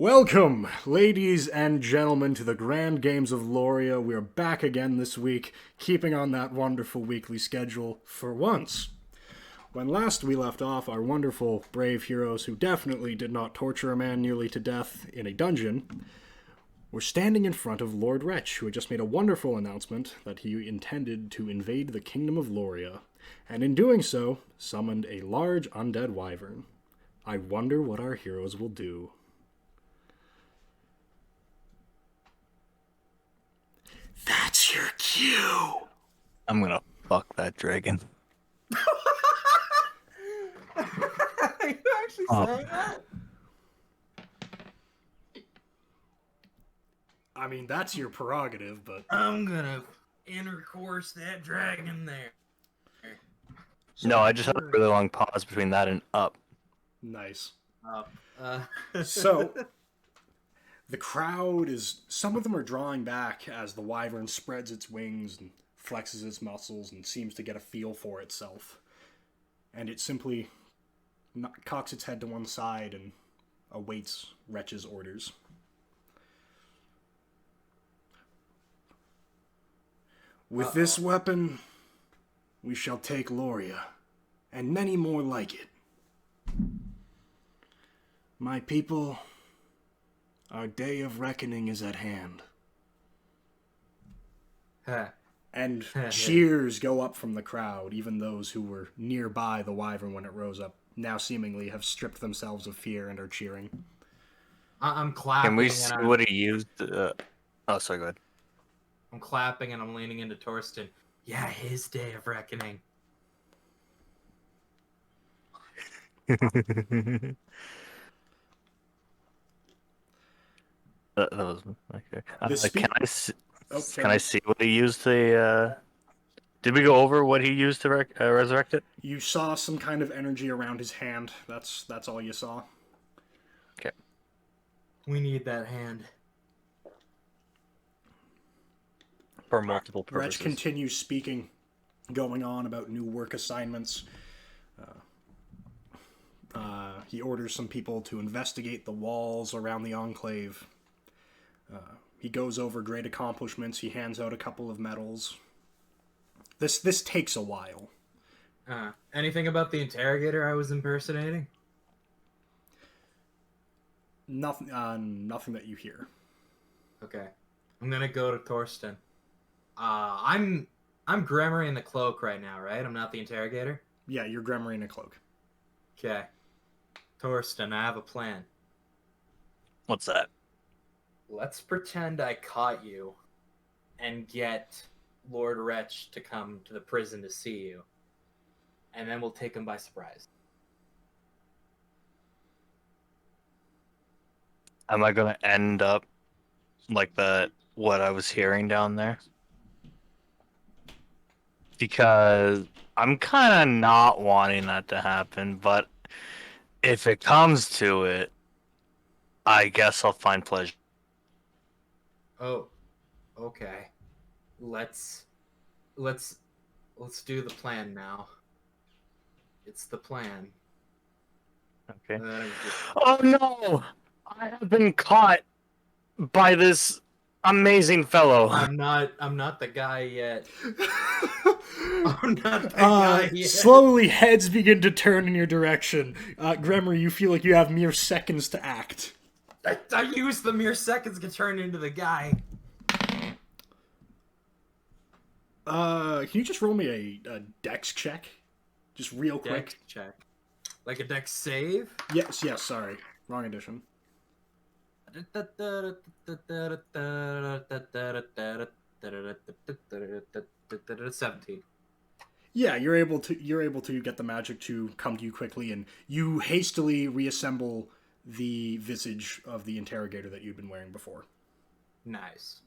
Welcome, ladies and gentlemen, to the Grand Games of Loria. We're back again this week, keeping on that wonderful weekly schedule for once. When last we left off, our wonderful, brave heroes, who definitely did not torture a man nearly to death in a dungeon, were standing in front of Lord Wretch, who had just made a wonderful announcement that he intended to invade the kingdom of Loria, and in doing so, summoned a large undead wyvern. I wonder what our heroes will do. That's your cue. I'm gonna fuck that dragon. Are you actually saying that? I mean, that's your prerogative, but... I'm gonna intercourse that dragon there. No, I just had a really long pause between that and up. Nice. Uh, So, the crowd is... Some of them are drawing back as the wyvern spreads its wings and flexes its muscles and seems to get a feel for itself. And it simply cocks its head to one side and awaits Wretch's orders. With this weapon, we shall take Loria, and many more like it. My people, our day of reckoning is at hand. And cheers go up from the crowd, even those who were nearby the wyvern when it rose up, now seemingly have stripped themselves of fear and are cheering. I'm clapping. Can we see what he used? Oh, sorry, go ahead. I'm clapping and I'm leaning into Torsten. Yeah, his day of reckoning. That was okay. Oh, Can I see what he used? Did we go over what he used to resurrect it? You saw some kind of energy around his hand. That's all you saw. Okay. We need that hand. For multiple Wretch purposes. continues speaking, going on about new work assignments. He orders some people to investigate the walls around the Enclave. He goes over great accomplishments. He hands out a couple of medals. This takes a while. Anything about the interrogator I was impersonating? Nothing that you hear. Okay. I'm gonna go to Torsten. I'm Gremory in the cloak right now, right? I'm not the interrogator? Yeah, you're Gremory in a cloak. Okay. Torsten, I have a plan. What's that? Let's pretend I caught you and get Lord Wretch to come to the prison to see you. And then we'll take him by surprise. Am I gonna end up like what I was hearing down there? Because I'm kind of not wanting that to happen, but if it comes to it, I guess I'll find pleasure. Oh, okay. Let's do the plan now. It's the plan. Okay. Just... Oh no! I have been caught by this amazing fellow. I'm not the guy yet. I'm not the guy yet. Slowly, heads begin to turn in your direction. Gremory, you feel like you have mere seconds to act. I used the mere seconds to turn into the guy. Can you just roll me a dex check? Just real quick. Dex check. Like a dex save? Yes, sorry. Wrong edition. 17. Yeah, you're able to get the magic to come to you quickly, and you hastily reassemble the visage of the interrogator that you'd been wearing before. Nice.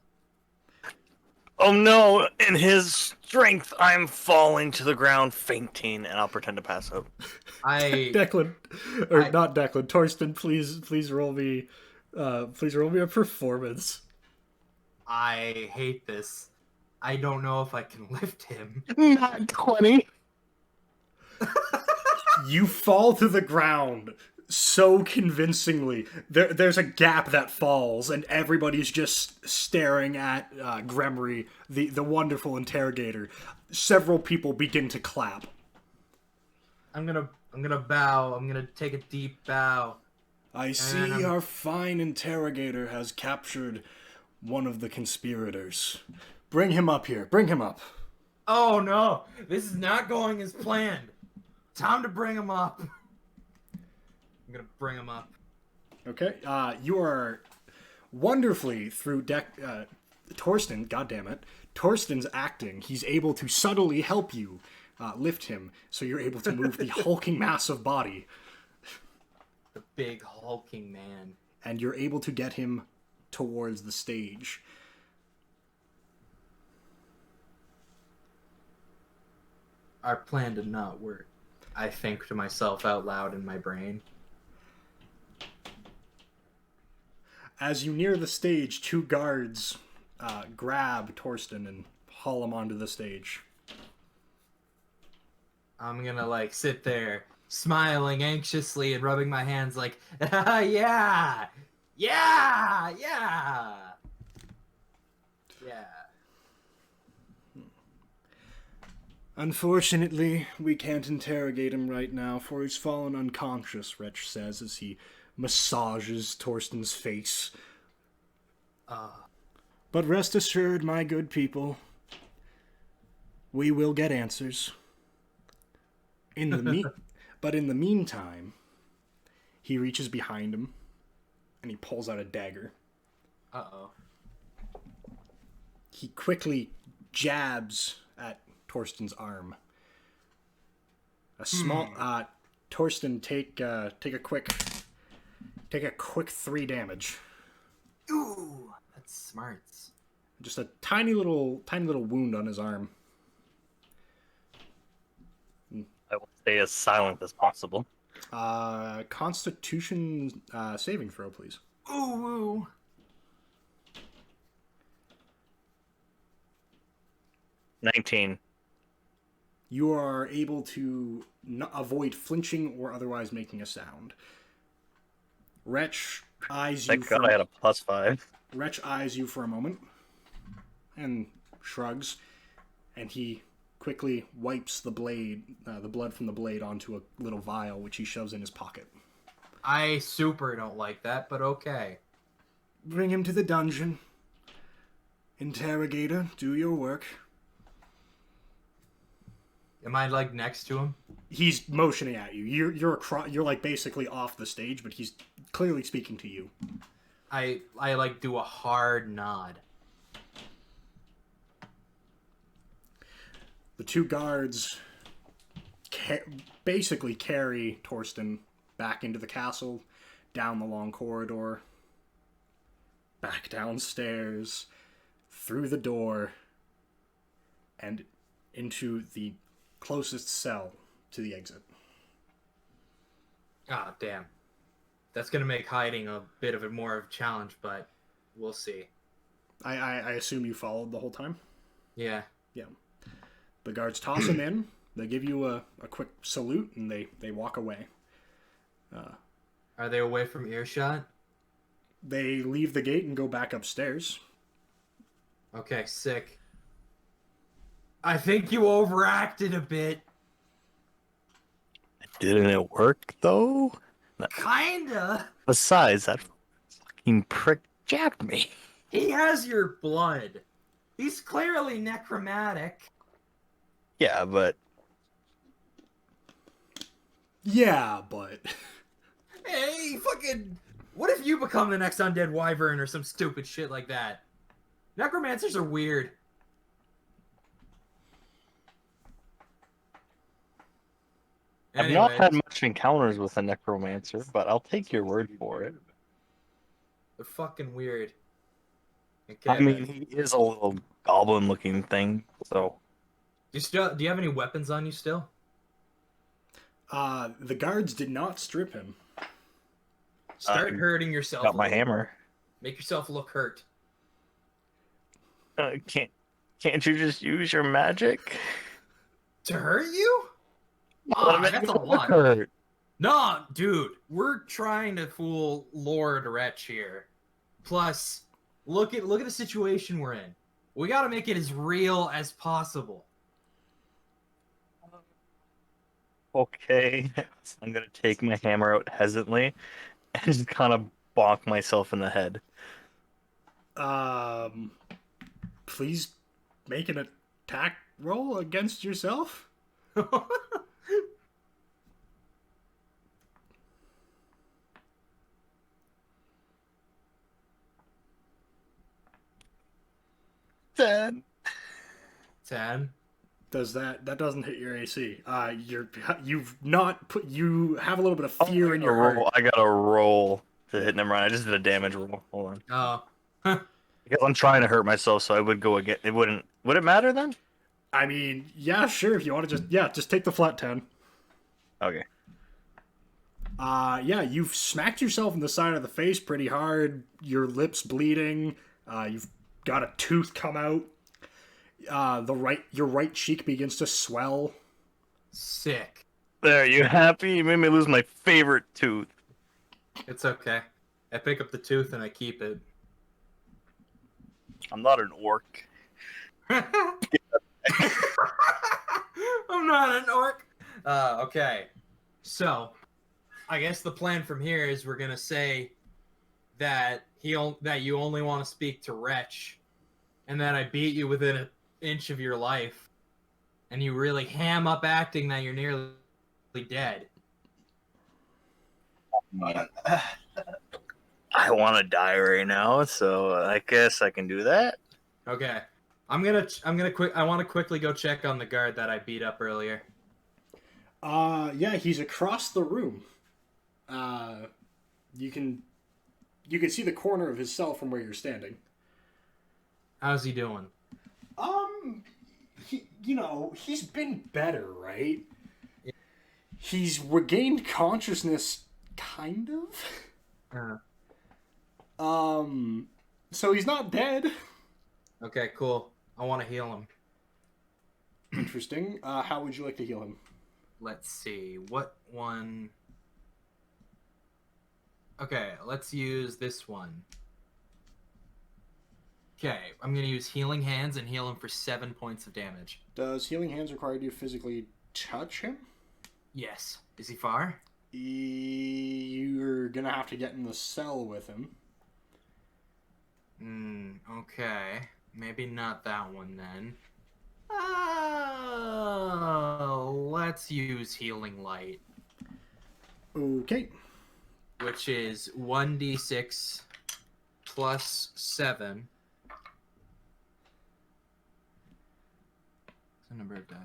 Oh no! In his strength, I'm falling to the ground, fainting, and I'll pretend to pass out. Declan, not Declan. Torsten, please roll me a performance. I hate this. I don't know if I can lift him. Not 20. You fall to the ground, so convincingly. There's a gap that falls, and everybody's just staring at Gremory, the wonderful interrogator. Several people begin to clap. I'm gonna bow. I'm gonna take a deep bow. I see our fine interrogator has captured one of the conspirators. Bring him up here. Bring him up. Oh no, this is not going as planned. Time to bring him up. I'm gonna bring him up. Okay. You are wonderfully through Torsten. God damn it. Torsten's acting. He's able to subtly help you lift him, so you're able to move the hulking mass of body. The big hulking man. And you're able to get him towards the stage. Our plan did not work. I think to myself out loud in my brain. As you near the stage, two guards grab Torsten and haul him onto the stage. I'm gonna like sit there, smiling anxiously and rubbing my hands like, yeah, yeah, yeah, yeah. Unfortunately, we can't interrogate him right now, for he's fallen unconscious, Wretch says as he massages Torsten's face. But rest assured, my good people, we will get answers. But in the meantime, he reaches behind him, and he pulls out a dagger. Uh-oh. He quickly jabs at Torsten's arm. A small Torsten, take a quick 3 damage. Ooh, that's smarts. Just a tiny little wound on his arm. I will stay as silent as possible. Constitution saving throw, please. Ooh. 19. You are able to avoid flinching or otherwise making a sound. Wretch eyes you. Thank God I had a +5. Wretch eyes you for a moment and shrugs, and he quickly wipes the blade, the blood from the blade, onto a little vial, which he shoves in his pocket. I super don't like that, but okay. Bring him to the dungeon. Interrogator, do your work. Am I like next to him? He's motioning at you. You're like basically off the stage, but he's clearly speaking to you. I like do a hard nod. The two guards basically carry Torsten back into the castle, down the long corridor, back downstairs, through the door, and into the closest cell to the exit. Ah, damn. That's gonna make hiding a bit of a more of a challenge, but we'll see. I assume you followed the whole time? Yeah. Yeah. The guards toss him in. They give you a quick salute, and they walk away. Are they away from earshot? They leave the gate and go back upstairs. Okay, sick. I think you overacted a bit. Didn't it work, though? Kinda. Besides, that fucking prick jabbed me. He has your blood. He's clearly necromantic. Yeah, but... Yeah, but... Hey, fucking... What if you become the next undead wyvern or some stupid shit like that? Necromancers are weird. I've not had much encounters with a necromancer, but I'll take your word for it. They're fucking weird. Okay, I mean, he is a little goblin-looking thing, so... Do you have any weapons on you still? The guards did not strip him. Start hurting yourself. Got my hammer. Make yourself look hurt. Can't you just use your magic? To hurt you? Let me That's a look lot. hurt. No, dude, we're trying to fool Lord Wretch here. Plus, look at the situation we're in. We gotta make it as real as possible. Okay. I'm gonna take my hammer out hesitantly and just kind of bonk myself in the head. Please make an attack roll against yourself. 10. 10. That doesn't hit your AC? You've not put you have a little bit of Oh, fear in your heart. I gotta roll to hit. Never mind. I just did a damage roll. Hold on. Oh. Because I'm trying to hurt myself, so I would go again. It wouldn't. Would it matter then? I mean, yeah, sure. If you want to just take the flat 10. Okay. Yeah, you've smacked yourself in the side of the face pretty hard. Your lips bleeding. You've got a tooth come out. Your right cheek begins to swell. Sick. There, you happy? You made me lose my favorite tooth. It's okay. I pick up the tooth and I keep it. I'm not an orc. I'm not an orc. Okay. So, I guess the plan from here is we're gonna say that that you only want to speak to Wretch, and that I beat you within an inch of your life, and you really ham up acting that you're nearly dead. I want to die right now, so I guess I can do that. Okay. I want to quickly go check on the guard that I beat up earlier. Yeah, he's across the room. You can see the corner of his cell from where you're standing. How's he doing? He's been better, right? Yeah. He's regained consciousness, kind of. So he's not dead. Okay, cool. I want to heal him. Interesting. How would you like to heal him? Let's see. What one? Okay, let's use this one. Okay, I'm going to use Healing Hands and heal him for 7 points of damage. Does Healing Hands require you to physically touch him? Yes. Is he far? You're going to have to get in the cell with him. Okay. Maybe not that one then. Let's use Healing Light. Okay. Which is 1d6 plus 7. The number of dice.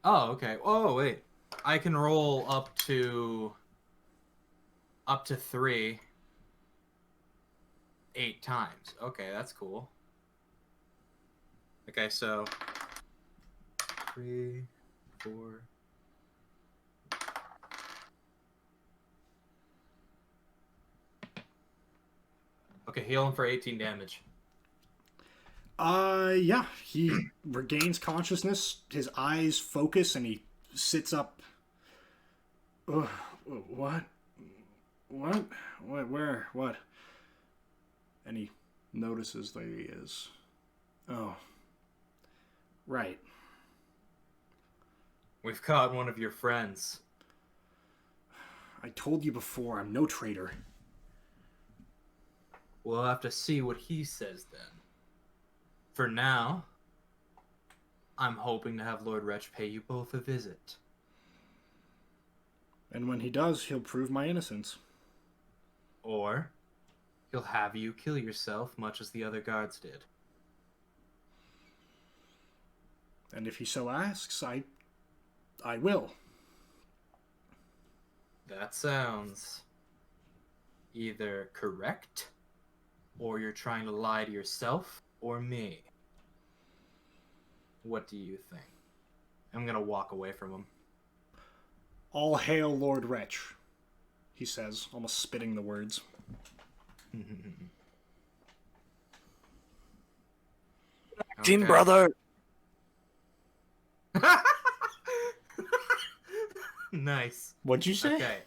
Oh, okay. Oh, wait. I can roll up to 3 8 times. Okay, that's cool. Okay, so 3, 4. Okay, heal him for 18 damage. Yeah, he regains consciousness. His eyes focus, and he sits up. What? Where? What? And he notices that he is. Oh. Right. We've caught one of your friends. I told you before, I'm no traitor. We'll have to see what he says then. For now, I'm hoping to have Lord Wretch pay you both a visit. And when he does, he'll prove my innocence. Or he'll have you kill yourself, much as the other guards did. And if he so asks, I will. That sounds either correct, or you're trying to lie to yourself or me. What do you think? I'm gonna walk away from him. All hail Lord Wretch, he says, almost spitting the words. Team brother. Nice. What'd you say? Okay.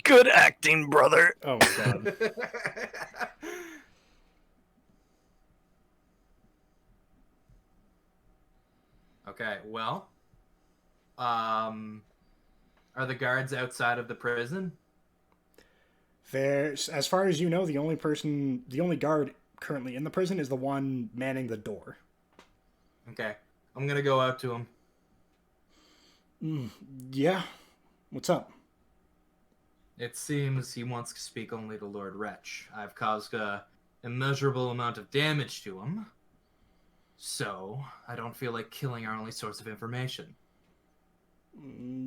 Good acting, brother. Oh my god. Okay, well, are the guards outside of the prison? There's, as far as you know, the only guard currently in the prison is the one manning the door. Okay, I'm gonna go out to him. Yeah. What's up? It seems he wants to speak only to Lord Wretch. I've caused a immeasurable amount of damage to him, so I don't feel like killing our only source of information.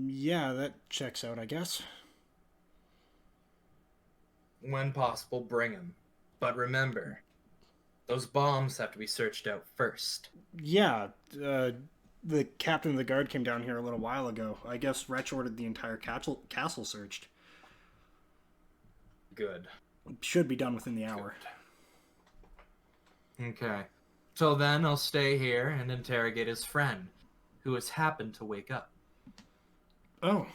Yeah, that checks out, I guess. When possible, bring him. But remember, those bombs have to be searched out first. Yeah, the captain of the guard came down here a little while ago. I guess Wretch ordered the entire castle searched. Good. Should be done within the hour. Okay. Till then, I'll stay here and interrogate his friend, who has happened to wake up. Oh,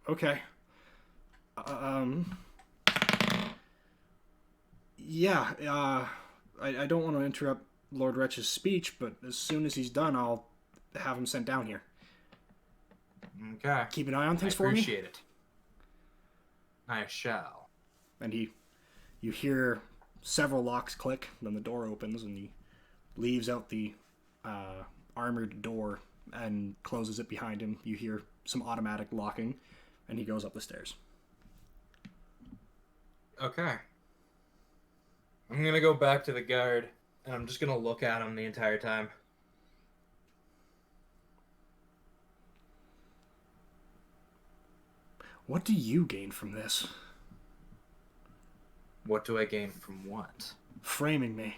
okay. Yeah, I don't want to interrupt Lord Wretch's speech, but as soon as he's done, I'll have him sent down here. Okay. Keep an eye on things for me. I appreciate it. I shall. And you hear several locks click, then the door opens, and he leaves out the armored door and closes it behind him. You hear some automatic locking, and he goes up the stairs. Okay. I'm gonna go back to the guard, and I'm just gonna look at him the entire time. What do you gain from this? What do I gain from what? Framing me.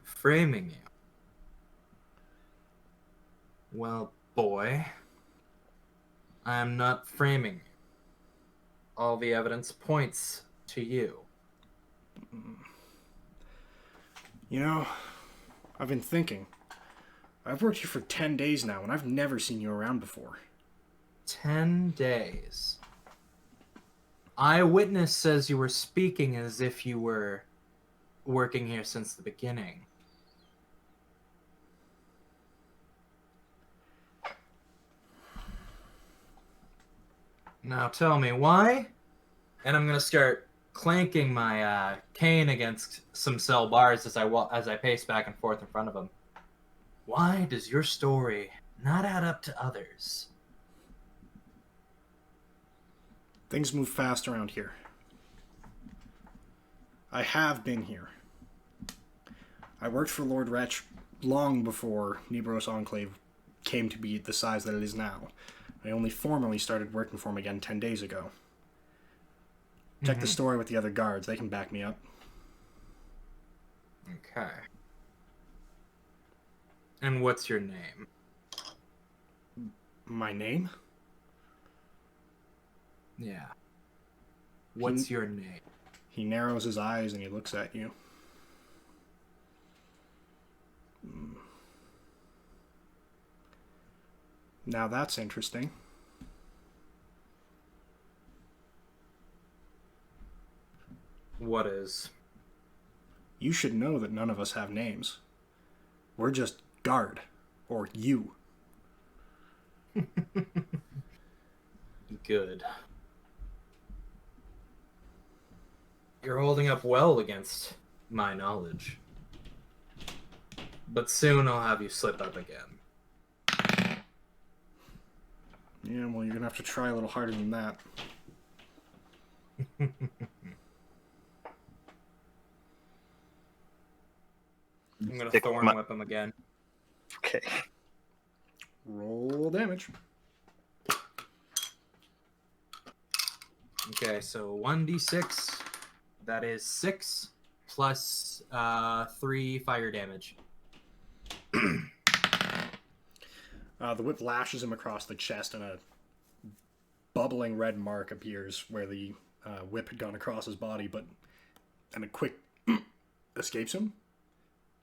Framing you. Well, boy, I am not framing you. All the evidence points to you. You know, I've been thinking. I've worked here for 10 days now, and I've never seen you around before. 10 days. Eyewitness says you were speaking as if you were working here since the beginning. Now tell me why? And I'm gonna start clanking my cane against some cell bars as I pace back and forth in front of him. Why does your story not add up to others? Things move fast around here. I have been here. I worked for Lord Wretch long before Nibros Enclave came to be the size that it is now. I only formally started working for him again 10 days ago. Check the story with the other guards. They can back me up. Okay. And what's your name? My name? Yeah. What's your name? He narrows his eyes and he looks at you. Now that's interesting. What is? You should know that none of us have names. We're just guard. Or you. Good. You're holding up well against my knowledge. But soon I'll have you slip up again. Yeah, well, you're gonna have to try a little harder than that. I'm gonna Stick thorn my- whip him again. Okay. Roll damage. Okay, so 1d6. That is 6 plus 3 fire damage. The whip lashes him across the chest, and a bubbling red mark appears where the whip had gone across his body, and a quick escapes him.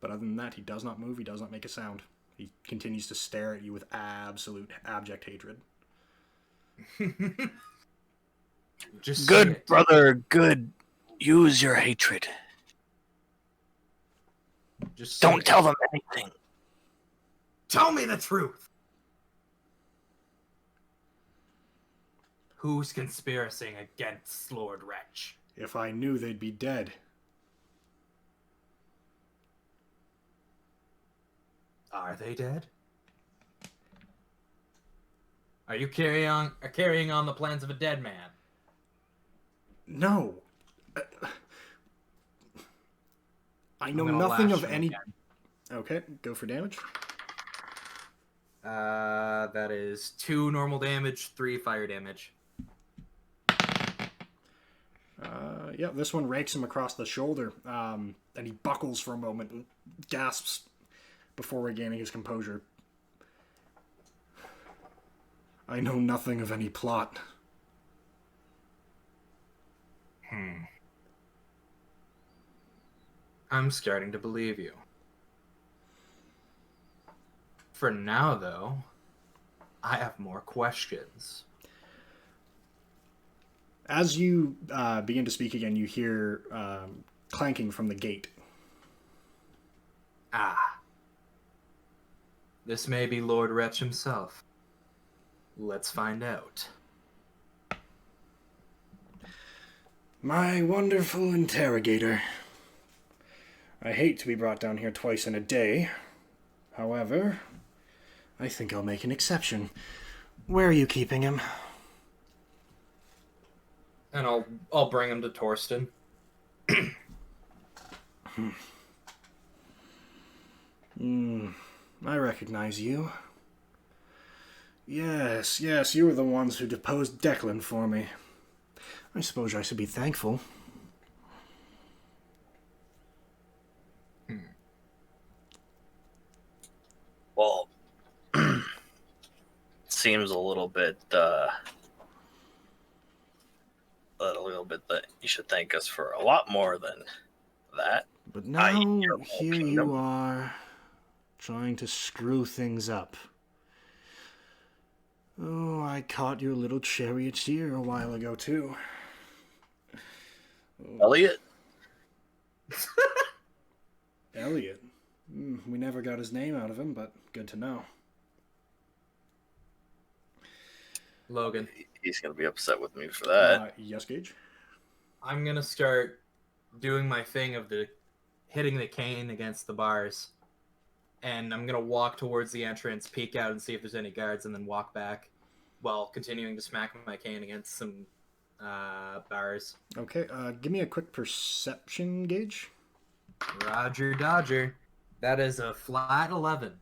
But other than that, he does not move, he does not make a sound. He continues to stare at you with absolute abject hatred. Just say Good, it. brother, good. Use your hatred. Just say Don't it. tell them anything. Tell me the truth. Who's conspiring against Lord Wretch? If I knew they'd be dead. Are they dead? Are you carrying on the plans of a dead man? No. I know I'm gonna nothing lash of him any... again. Okay, go for damage. That is 2 normal damage, 3 fire damage. Yeah, this one rakes him across the shoulder, and he buckles for a moment and gasps before regaining his composure. I know nothing of any plot. I'm starting to believe you. For now, though, I have more questions. As you begin to speak again, you hear clanking from the gate. Ah. This may be Lord Wretch himself. Let's find out. My wonderful interrogator. I hate to be brought down here twice in a day. However, I think I'll make an exception. Where are you keeping him? And I'll bring him to Torsten. I recognize you. Yes, you were the ones who deposed Declan for me. I suppose I should be thankful. Well, seems a little bit that you should thank us for a lot more than that. But now, your whole here kingdom. you are, trying to screw things up. Oh, I caught your little charioteer a while ago, too. Elliot? Elliot. We never got his name out of him, but good to know. Logan. He's going to be upset with me for that. Yes, Gage? I'm gonna start doing my thing of hitting the cane against the bars. And I'm gonna walk towards the entrance, peek out and see if there's any guards, and then walk back while continuing to smack my cane against some bars. Okay, give me a quick perception, Gage. Roger Dodger. That is a flat 11.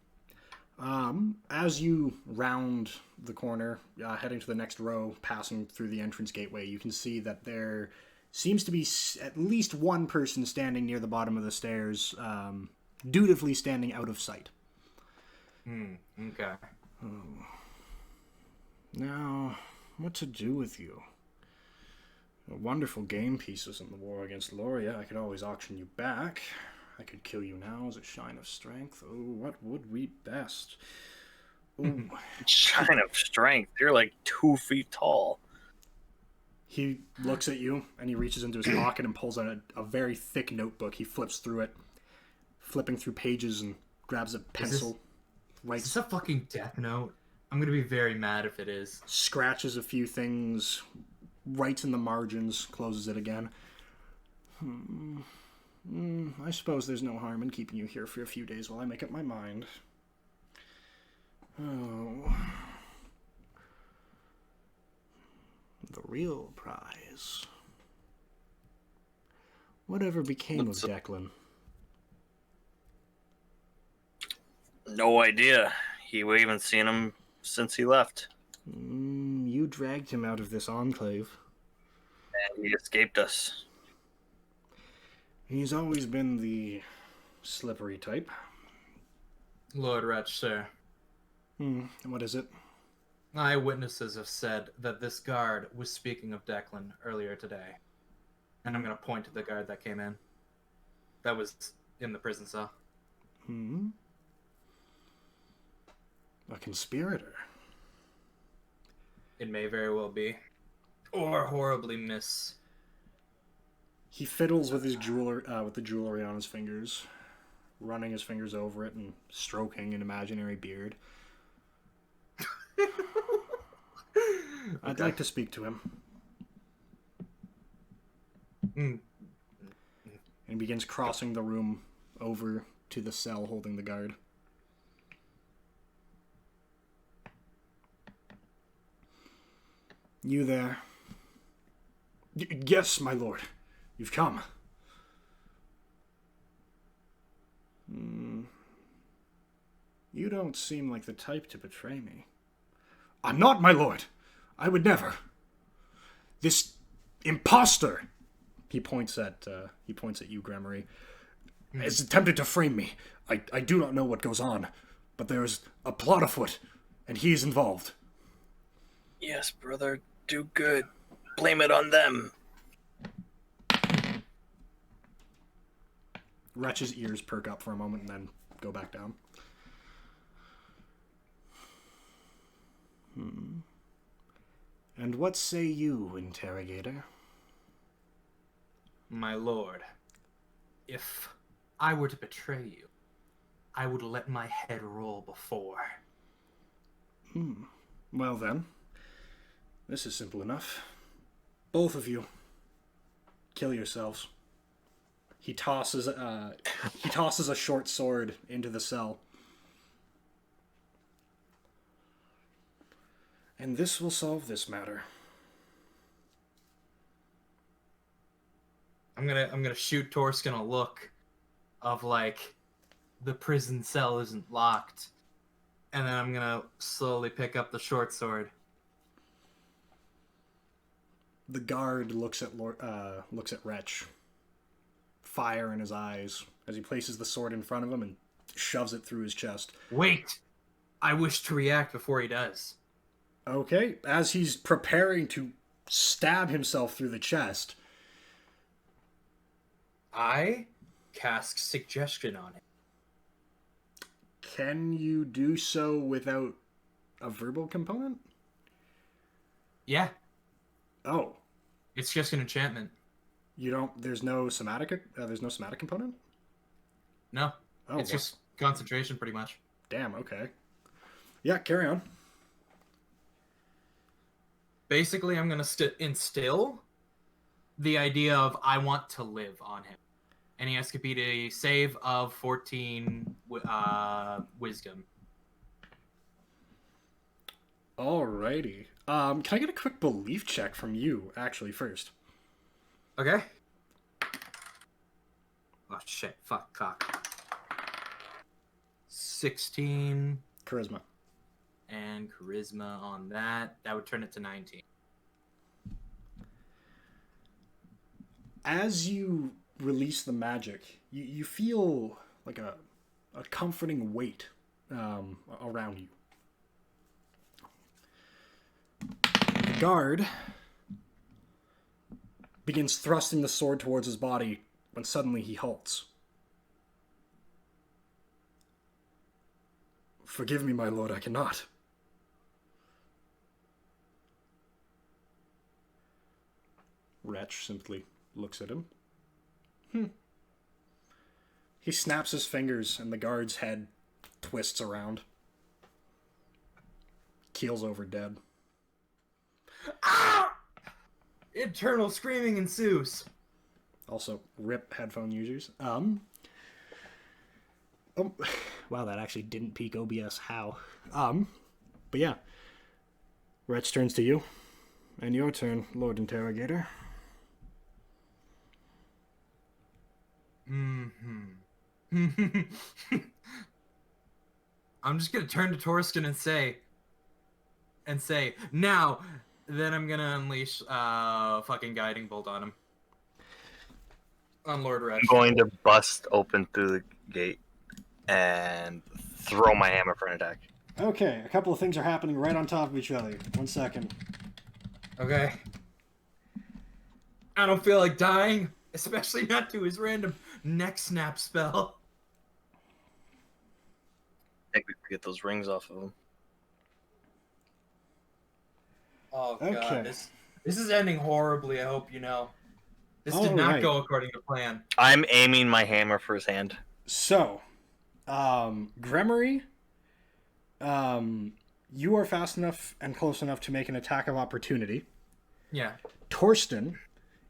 As you round the corner, heading to the next row, passing through the entrance gateway, you can see that there seems to be at least one person standing near the bottom of the stairs, dutifully standing out of sight. Okay. Now, what to do with you? Wonderful game pieces in the war against Loria. I could always auction you back. I could kill you now as a sign of strength. Oh, what would we best? Ooh. Sign of strength. You're like 2 feet tall. He looks at you, and he reaches into his pocket and pulls out a very thick notebook. He flips through it, flipping through pages, and grabs a pencil. Is this a fucking death note? I'm gonna be very mad if it is. Scratches a few things, writes in the margins, closes it again. I suppose there's no harm in keeping you here for a few days while I make up my mind. Oh. The real prize. Whatever became of Declan? No idea. We haven't seen him since he left. You dragged him out of this enclave. And he escaped us. He's always been the slippery type. Lord Wretch, sir. What is it? Eyewitnesses have said that this guard was speaking of Declan earlier today. And I'm going to point to the guard that came in. That was in the prison cell. A conspirator. It may very well be. Or horribly miss. He fiddles with his with the jewelry on his fingers, running his fingers over it and stroking an imaginary beard. I'd like to speak to him. Mm. And begins crossing the room over to the cell holding the guard. You there? Yes, my lord. You've come. You don't seem like the type to betray me. I'm not, my lord. I would never. This imposter, he points at you, Gremory, has attempted to frame me. I do not know what goes on, but there is a plot afoot, and he is involved. Yes, brother. Do good. Blame it on them. Wretch's ears perk up for a moment and then go back down. And what say you, interrogator? My lord, if I were to betray you, I would let my head roll before. Well then, this is simple enough. Both of you, kill yourselves. He tosses a short sword into the cell. And this will solve this matter. I'm gonna shoot Torskin a look of like the prison cell isn't locked, and then I'm gonna slowly pick up the short sword. The guard looks at Wretch, fire in his eyes, as he places the sword in front of him and shoves it through his chest. Wait! I wish to react before he does. Okay, as he's preparing to stab himself through the chest, I cast suggestion on it. can you do so without a verbal component? Yeah, Oh, it's just an enchantment. you don't. There's no somatic. There's no somatic component. No, Oh, it's just concentration, pretty much. damn. Okay. Yeah, carry on. Basically, I'm gonna instill the idea of I want to live on him, and he has to beat a save of 14 wisdom. Alrighty. Can I get a quick belief check from you, actually, first? Okay. Oh shit! Fuck cock. 16 Charisma. and charisma on that. That would turn it to 19. As you release the magic, you feel like a comforting weight around you. The guard begins thrusting the sword towards his body when suddenly he halts. Forgive me, my lord, I cannot. Wretch simply looks at him. He snaps his fingers and the guard's head twists around. Keels over dead. Ah! Internal screaming ensues. Also, rip headphone users. Oh, wow, that actually didn't peak OBS. How? But yeah. Wretch turns to you. And your turn, Lord Interrogator. I'm just gonna turn to Torskin and say, now, then I'm gonna unleash fucking guiding bolt on him. On Lord Wretch. I'm going to bust open through the gate and throw my hammer for an attack. Okay, a couple of things are happening right on top of each other. 1 second. Okay. I don't feel like dying, especially not to his random neck snap spell. I think we could get those rings off of him. Oh Okay. god, this is ending horribly. I hope you know. This did All not right. go according to plan. I'm aiming my hammer for his hand. So, Gremory, you are fast enough and close enough to make an attack of opportunity. Yeah. Torsten,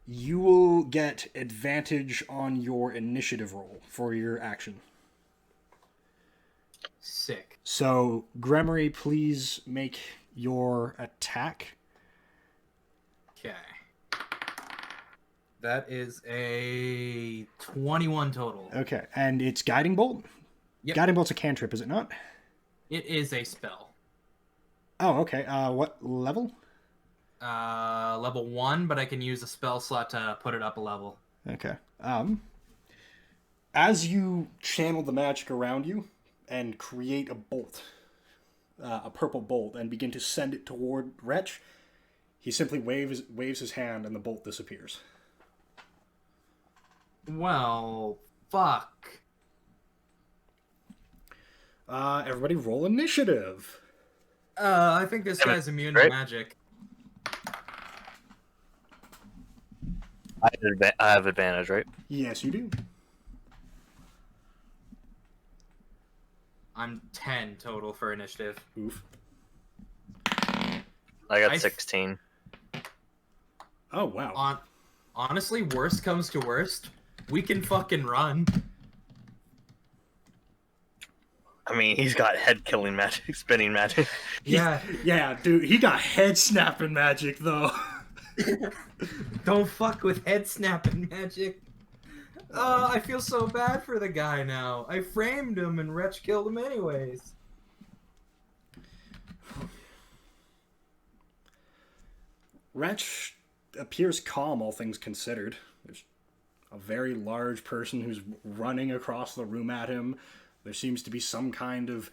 you will get advantage on your initiative roll for your action. Sick. So, Gremory, please make your attack. Okay. That is a 21 total. Okay, and it's Guiding Bolt? Yep. Guiding Bolt's a cantrip, is it not? It is a spell. Oh, okay. What level? Level 1, but I can use a spell slot to put it up a level. Okay. As you channel the magic around you and create a bolt, a purple bolt, and begin to send it toward Wretch, he simply waves his hand and the bolt disappears. Well, fuck. Everybody roll initiative. I think this guy's immune to Right. magic. I have advantage, right? Yes, you do. I'm 10 total for initiative. Oof. I got 16. Oh, wow. Honestly, worst comes to worst, we can fucking run. I mean, he's got head killing magic, spinning magic. Yeah. Yeah, dude, he got head snapping magic, though. Don't fuck with head snapping magic. I feel so bad for the guy now. I framed him and Wretch killed him anyways. Wretch appears calm, all things considered. There's a very large person who's running across the room at him. There seems to be some kind of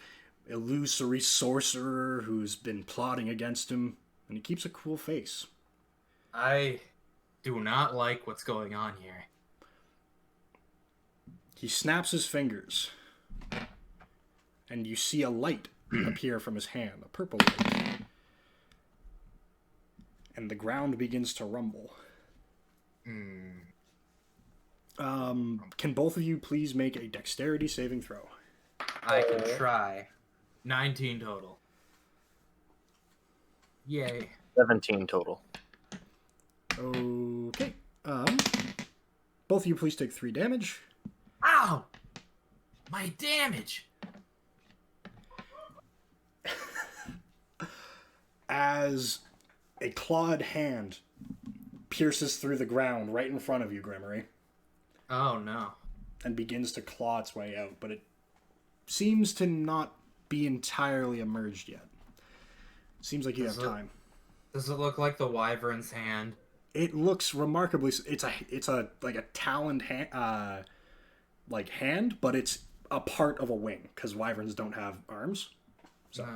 illusory sorcerer who's been plotting against him, and he keeps a cool face. I do not like what's going on here. He snaps his fingers, and you see a light appear from his hand, a purple light. And the ground begins to rumble. Can both of you please make a dexterity saving throw? I can try. 19 total. Yay. 17 total. Okay. Both of you please take 3 damage. Ow! My damage! As a clawed hand pierces through the ground right in front of you, Gremory, Oh no. and begins to claw its way out, but it seems to not be entirely emerged yet. Seems like you have time. Does it look like the wyvern's hand? It looks remarkably. It's a like a taloned hand, hand, but it's a part of a wing because wyverns don't have arms. So,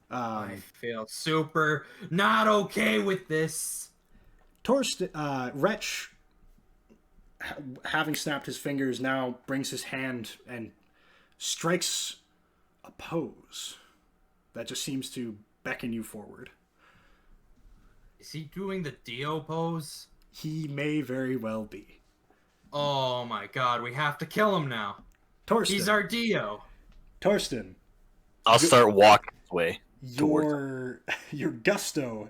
I feel super not okay with this. Wretch, having snapped his fingers, now brings his hand and strikes a pose that just seems to beckon you forward. Is he doing the Dio pose? He may very well be. Oh my god, we have to kill him now. Torsten. He's our Dio. Torsten. I'll start walking his way. Your gusto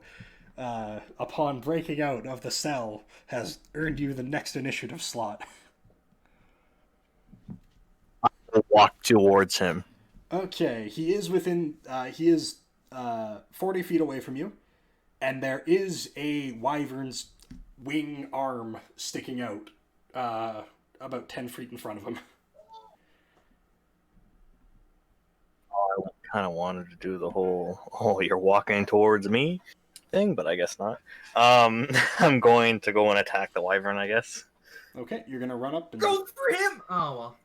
upon breaking out of the cell has earned you the next initiative slot. I'll walk towards him. Okay, he is 40 feet away from you, and there is a wyvern's wing arm sticking out about 10 feet in front of him. I kind of wanted to do the whole, you're walking towards me thing, but I guess not. I'm going to go and attack the wyvern, I guess. Okay, you're going to run up and... Go for him! Oh well.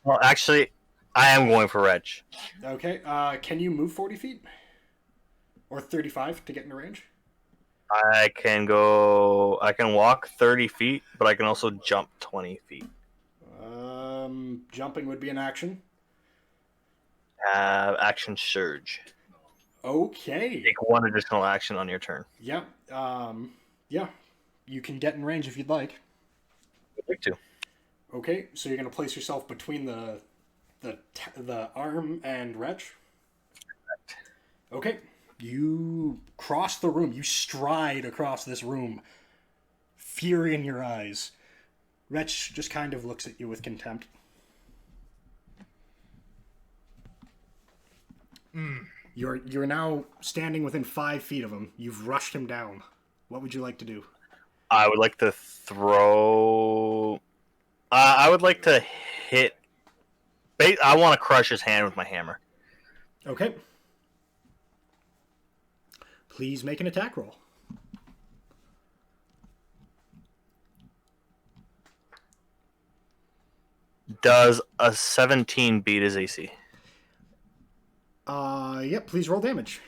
Well, actually, I am going for Wretch. Okay, can you move 40 feet? Or 35 to get into range? I can walk 30 feet, but I can also jump 20 feet. Jumping would be an action. Action surge. Okay. Take one additional action on your turn. Yeah. Yeah. You can get in range if you'd like. I'd like to. Okay, so you're gonna place yourself between the arm and Wretch. Okay, you cross the room. You stride across this room, fury in your eyes. Wretch just kind of looks at you with contempt. You're now standing within 5 feet of him. You've rushed him down. What would you like to do? I would like to throw. I would like to hit. I want to crush his hand with my hammer. Okay. Please make an attack roll. Does a 17 beat his AC? Yep, please roll damage.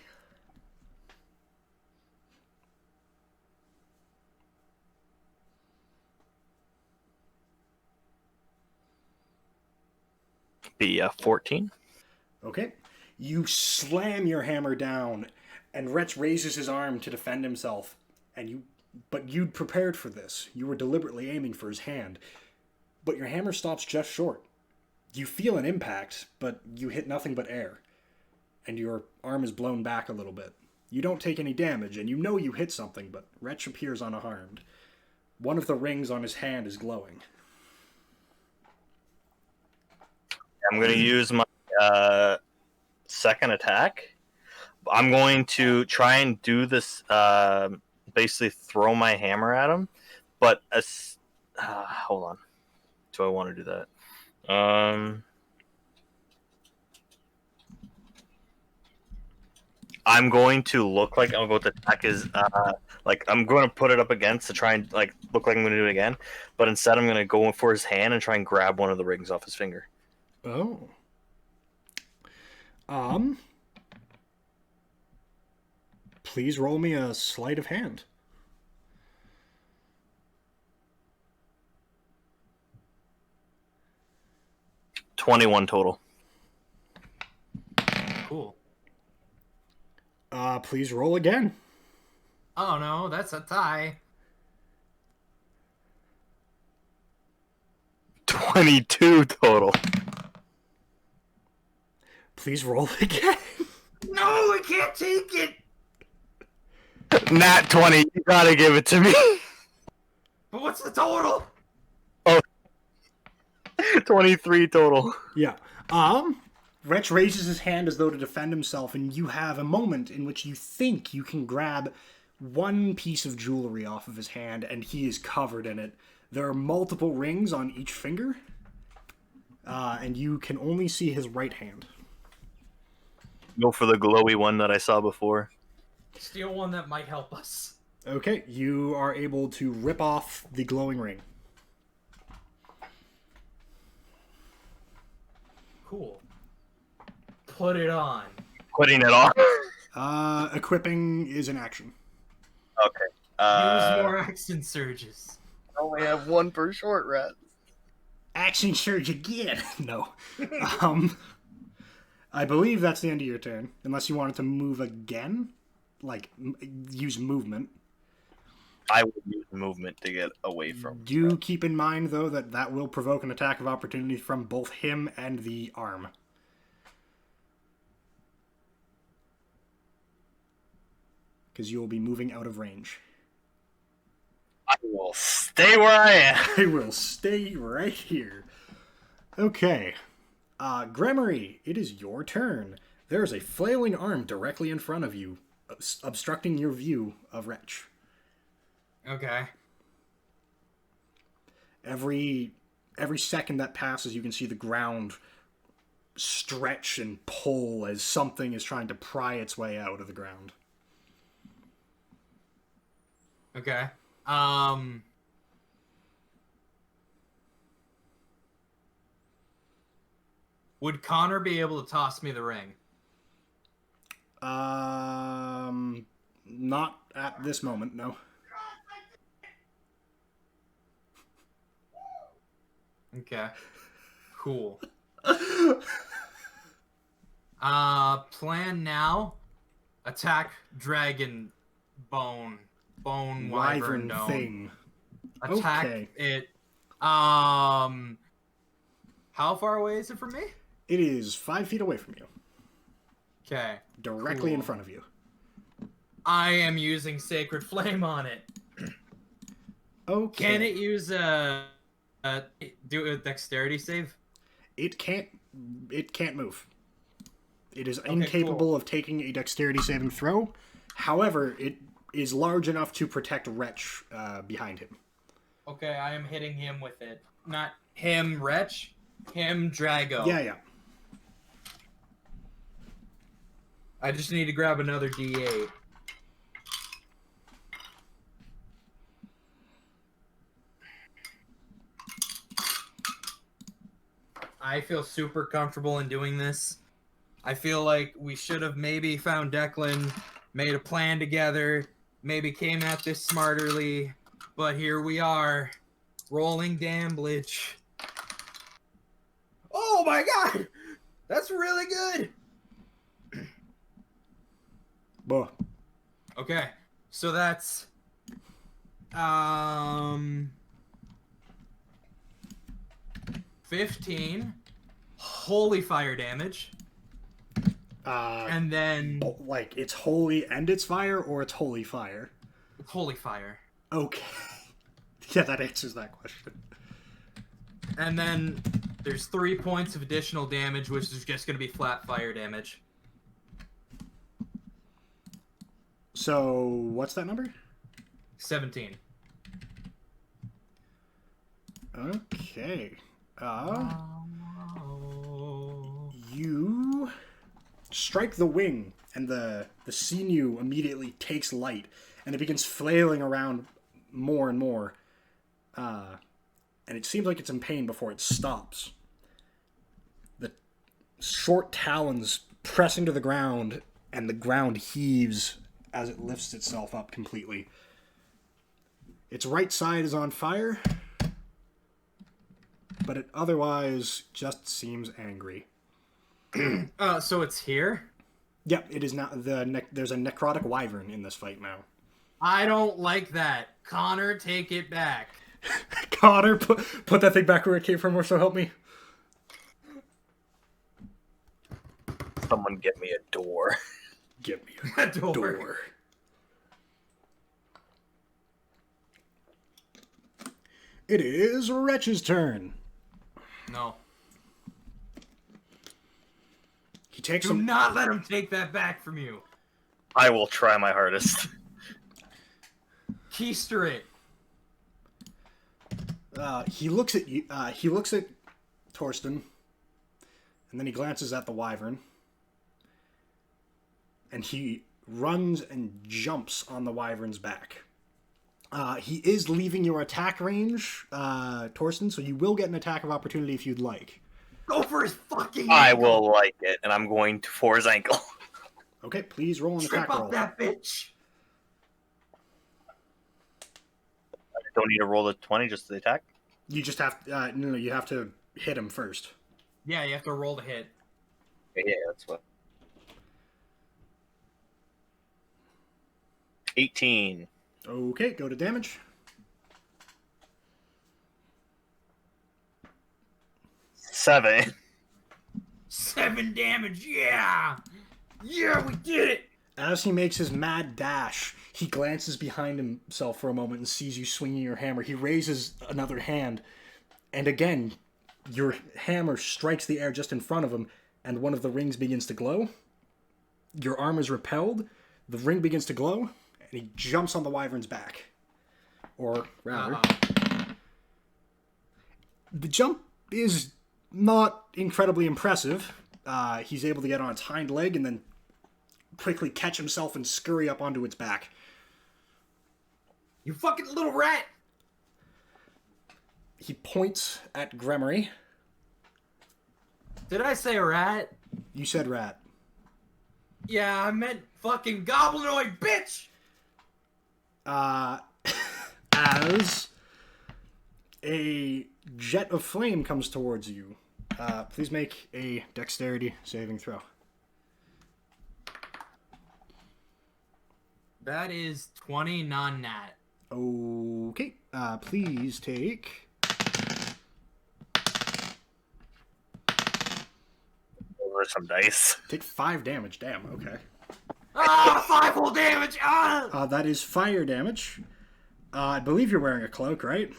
Be 14. Okay. You slam your hammer down, and Wretch raises his arm to defend himself. But you'd prepared for this. You were deliberately aiming for his hand. But your hammer stops just short. You feel an impact, but you hit nothing but air. And your arm is blown back a little bit. You don't take any damage, and you know you hit something, but Wretch appears unharmed. One of the rings on his hand is glowing. I'm going to use my second attack. I'm going to try and do this, basically throw my hammer at him. But, hold on. Do I want to do that? I'm going to look like I'm going to attack his, I'm going to put it up against to try and, look like I'm going to do it again. But instead, I'm going to go for his hand and try and grab one of the rings off his finger. Oh. Please roll me a sleight of hand. $21 total. Cool. Please roll again. Oh no, that's a tie. 22 total. Please roll again. No, I can't take it. Nat 20. You gotta give it to me. But what's the total? 23 total. Yeah. Wretch raises his hand as though to defend himself, and you have a moment in which you think you can grab one piece of jewelry off of his hand, and he is covered in it. There are multiple rings on each finger, and you can only see his right hand. Go for the glowy one that I saw before. Steal one that might help us. Okay, you are able to rip off the glowing ring. Cool. Put it on. Putting it on. Equipping is an action. Okay. Use more action surges. I only have one per short rest. Action surge again. No. I believe that's the end of your turn, unless you wanted to move again, use movement. I would use movement to get away from. Do keep in mind, though, that will provoke an attack of opportunity from both him and the arm. Because you will be moving out of range. I will stay where I am. I will stay right here. Okay. Gremory, it is your turn. There is a flailing arm directly in front of you, obstructing your view of Wretch. Okay. Every second that passes, you can see the ground stretch and pull as something is trying to pry its way out of the ground. Okay. Would Connor be able to toss me the ring? Not at this moment, no. Okay. Cool. Plan now Attack dragon bone wyvern dome. thing. Attack Okay. it. How far away is it from me? It is 5 feet away from you. Okay. Directly in Cool. front of you. I am using Sacred Flame on it. Okay. Can it use do a dexterity save? It can't move. It is Okay, incapable cool. of taking a dexterity saving throw. However, it is large enough to protect Wretch behind him. Okay, I am hitting him with it. Not him, Wretch. Him, Drago. Yeah. I just need to grab another D8. I feel super comfortable in doing this. I feel like we should have maybe found Declan, made a plan together, maybe came at this smarterly, but here we are, rolling damage. Oh my god! That's really good! Buh. Okay, so that's 15 holy fire damage, and then Like, it's holy and it's fire, or it's holy fire? holy fire, Okay. Yeah, that answers that question. and then there's 3 points of additional damage, which is just going to be flat fire damage. So, what's that number? 17. Okay. You strike the wing, and the sinew immediately takes light, and it begins flailing around more and more. And it seems like it's in pain before it stops. The short talons press into the ground, and the ground heaves as it lifts itself up completely. Its right side is on fire, but it otherwise just seems angry. So it's here? Yep, it is now. There's a necrotic wyvern in this fight now. I don't like that. Connor, take it back. Connor, put that thing back where it came from, or so help me. Someone get me a door. Give me A a door. door. It is Wretch's turn. No. He takes Do not let him take that back from you. I will try my hardest. Keister it. He looks at you. He looks at Torsten, and then he glances at the wyvern, and he runs and jumps on the wyvern's back. He is leaving your attack range, Torsten, so you will get an attack of opportunity if you'd like. Go for his fucking I ankle. will like it, and I'm going to for his ankle. Okay, please roll an Trip attack up roll. that bitch. I don't need to roll the 20, just the attack. You just have no, you have to hit him first. Yeah, you have to roll to hit. Yeah, that's what. 18. Okay, go to damage. 7. 7 damage, yeah! Yeah, we did it! As he makes his mad dash, he glances behind himself for a moment and sees you swinging your hammer. He raises another hand, and again, your hammer strikes the air just in front of him, and one of the rings begins to glow. Your arm is repelled, the ring begins to glow, and he jumps on the wyvern's back. Or rather, the jump is not incredibly impressive. He's able to get on its hind leg and then quickly catch himself and scurry up onto its back. You fucking little rat! He points at Gremory. Did I say a rat? You said rat. Yeah, I meant fucking goblinoid bitch! As a jet of flame comes towards you, please make a dexterity saving throw. That is 20 non-nat. Okay. Please take... Over some dice. Take 5 damage. Damn, okay. Ah, 5 full damage! Ah! That is fire damage. I believe you're wearing a cloak, right?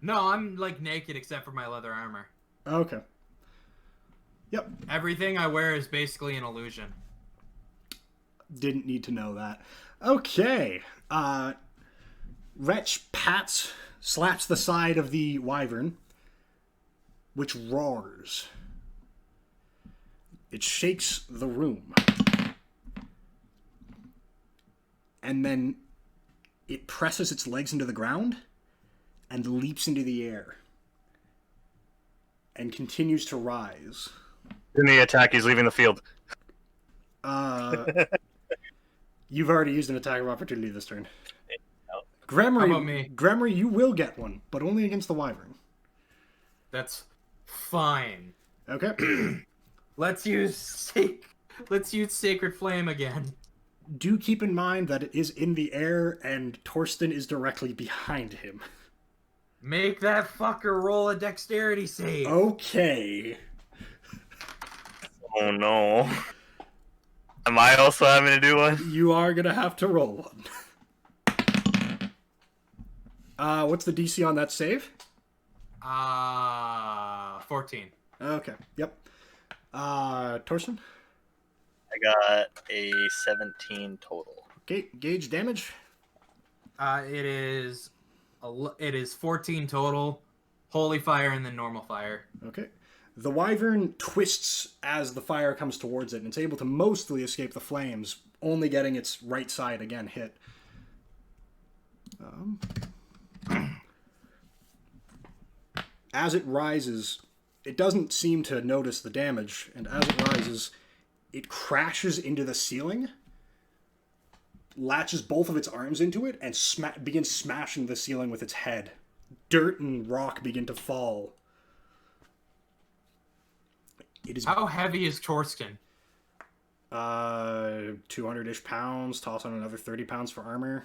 No, I'm like naked except for my leather armor. Okay. Yep. Everything I wear is basically an illusion. Didn't need to know that. Okay. Wretch slaps the side of the wyvern, which roars. It shakes the room. And then it presses its legs into the ground and leaps into the air. And continues to rise. In the attack, he's leaving the field. You've already used an attack of opportunity this turn. How about me? Gremory, you will get one, but only against the wyvern. That's fine. Okay. Let's use Sacred Flame again. Do keep in mind that it is in the air and Torsten is directly behind him. Make that fucker roll a dexterity save. Okay. Oh no. Am I also having to do one? You are gonna have to roll one. What's the DC on that save? 14. Okay. Yep. Torsten? I got a 17 total. Okay. Gauge damage. It is 14 total. Holy fire and then normal fire. Okay. The wyvern twists as the fire comes towards it, and it's able to mostly escape the flames, only getting its right side again hit. As it rises, it doesn't seem to notice the damage, and as it rises, it crashes into the ceiling, latches both of its arms into it, and begins smashing the ceiling with its head. Dirt and rock begin to fall. It is How heavy is Torskin? 200-ish pounds. Toss on another 30 pounds for armor.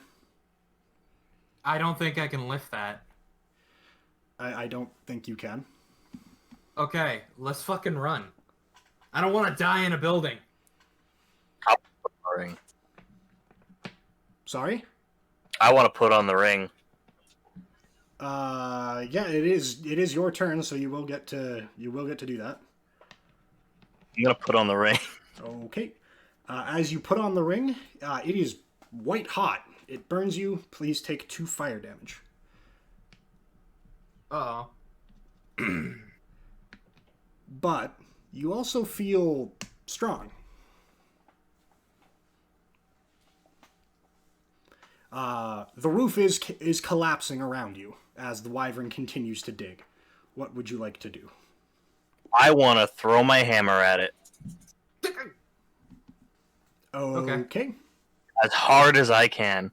I don't think I can lift that. I don't think you can. Okay, let's fucking run. I don't want to die in a building. I'll put on the ring. Sorry? I want to put on the ring. Yeah, it is your turn, so you will get to do that. I'm gonna put on the ring. Okay. As you put on the ring, it is white hot. It burns you. Please take 2 fire damage. Uh-oh. But you also feel strong. The roof is collapsing around you as the wyvern continues to dig. What would you like to do? I want to throw my hammer at it. Okay. As hard as I can.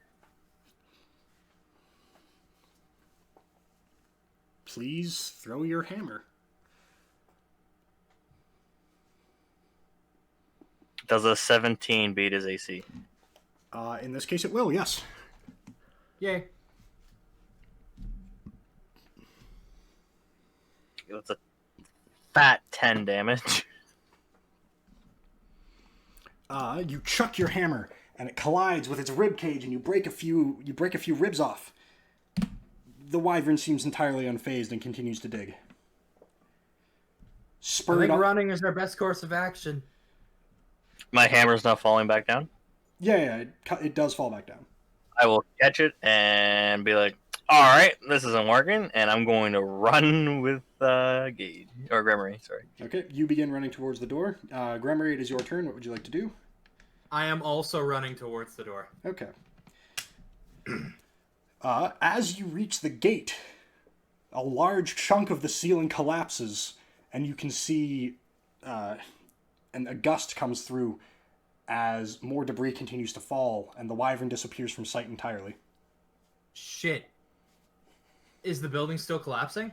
Please throw your hammer. Does a 17 beat his AC? In this case, it will, yes. Yay. That's a fat 10 damage. You chuck your hammer, and it collides with its rib cage, and you break a few ribs off. The wyvern seems entirely unfazed and continues to dig. I think running is our best course of action. My hammer's not falling back down? Yeah, it does fall back down. I will catch it and be like, alright, this isn't working, and I'm going to run with Gage. Or Gremory, sorry. Okay, you begin running towards the door. Gremory, it is your turn. What would you like to do? I am also running towards the door. Okay. As you reach the gate, a large chunk of the ceiling collapses, and you can see and a gust comes through as more debris continues to fall, and the wyvern disappears from sight entirely. Shit. Is the building still collapsing?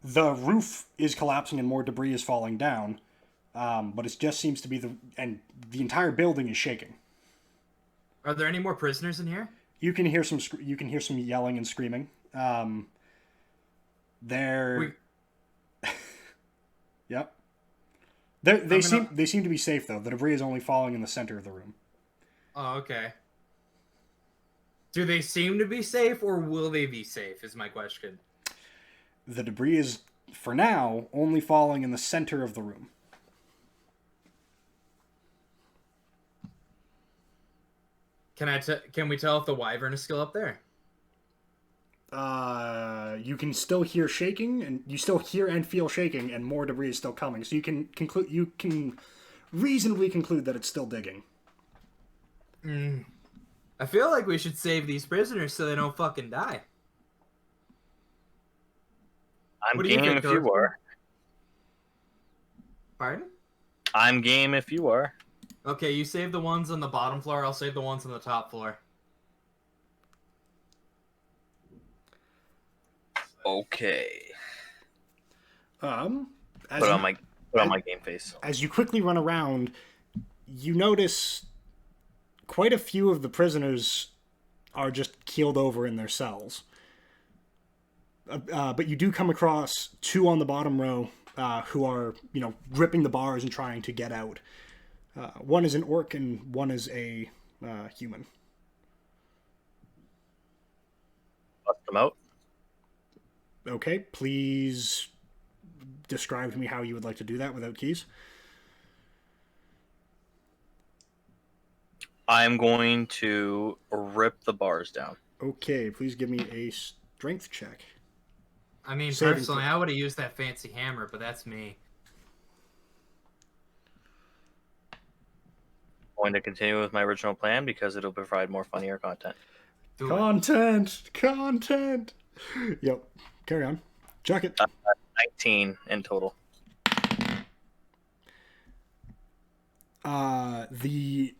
The roof is collapsing and more debris is falling down, but it just seems to be the entire building is shaking. Are there any more prisoners in here? You can hear some yelling and screaming. They're yep. They seem to be safe though. The debris is only falling in the center of the room. Oh, okay. Do they seem to be safe, or will they be safe? Is my question. The debris is, for now, only falling in the center of the room. Can we tell if the wyvern is still up there? You can still hear shaking, and you still hear and feel shaking, and more debris is still coming. So you can reasonably conclude that it's still digging. I feel like we should save these prisoners so they don't fucking die. I'm game if you are. Pardon? I'm game if you are. Okay, you save the ones on the bottom floor. I'll save the ones on the top floor. Okay. Put on my game face. As you quickly run around, you notice quite a few of the prisoners are just keeled over in their cells. But you do come across two on the bottom row who are, gripping the bars and trying to get out. One is an orc and one is a human. Bust them out. Okay, please describe to me how you would like to do that without keys. I'm going to rip the bars down. Okay, please give me a strength check. I mean, personally, I would have used that fancy hammer, but that's me. I'm going to continue with my original plan because it'll provide more funnier content. Content! Yep. Carry on. Chuck it. 19 in total. The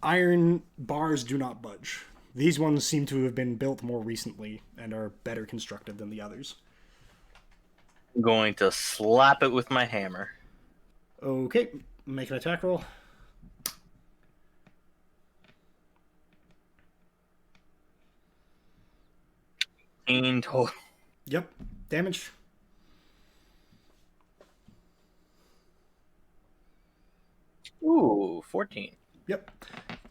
iron bars do not budge. These ones seem to have been built more recently and are better constructed than the others. I'm going to slap it with my hammer. Okay, make an attack roll. In total. Yep. Damage. Ooh, 14. Yep.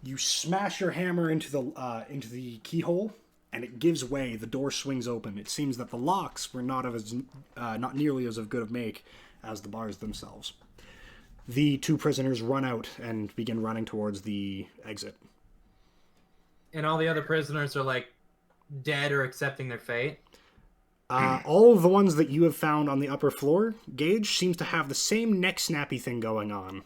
You smash your hammer into the keyhole, and it gives way. The door swings open. It seems that the locks were not nearly as of good of make as the bars themselves. The two prisoners run out and begin running towards the exit. And all the other prisoners are like dead or accepting their fate. All of the ones that you have found on the upper floor, Gage, seems to have the same neck snappy thing going on.